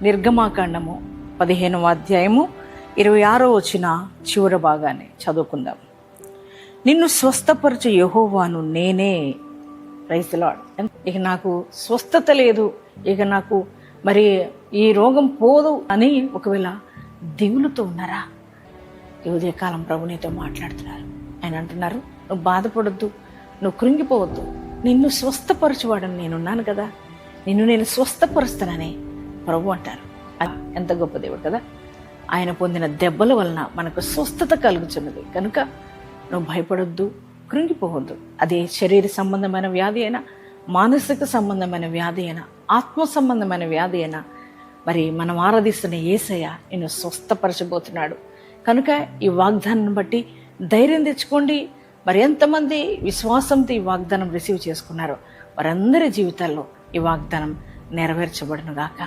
నిర్గమాకాండము 15వ అధ్యాయము 26వ వచన చివరి భాగాన్ని చదువుకుందాం. నిన్ను స్వస్థపరచు యెహోవాను నేనే. Praise the lord. ఇక నాకు స్వస్థత లేదు, ఇక నాకు మరి ఈ రోగం పోదు అని ఒకవేళ దిగులుతో ఉన్నారా? ఈ ఉదయకాలం ప్రభు నీతో మాట్లాడుతున్నారు. ఆయన అంటున్నారు, నువ్వు బాధపడొద్దు, నువ్వు కృంగిపోవద్దు, నిన్ను స్వస్థపరచువాడని నేనున్నాను కదా, నిన్ను నేను స్వస్థపరుస్తానని ప్రభు అంటారు. ఎంత గొప్ప దేవుడు కదా. ఆయన పొందిన దెబ్బల వలన మనకు స్వస్థత కలుగుతున్నది కనుక నువ్వు భయపడొద్దు, కృంగిపోవద్దు. అది శరీర సంబంధమైన వ్యాధి అయినా, మానసిక సంబంధమైన వ్యాధి అయినా, ఆత్మ సంబంధమైన వ్యాధి అయినా, మరి మనం ఆరాధిస్తున్న యేసయ్య నిన్ను స్వస్థపరచబోతున్నాడు కనుక ఈ వాగ్దానం బట్టి ధైర్యం తెచ్చుకోండి. మరి ఎంతమంది విశ్వాసంతో ఈ వాగ్దానం రిసీవ్ చేసుకున్నారో వారందరి జీవితాల్లో ఈ వాగ్దానం నెరవేర్చబడును గాక.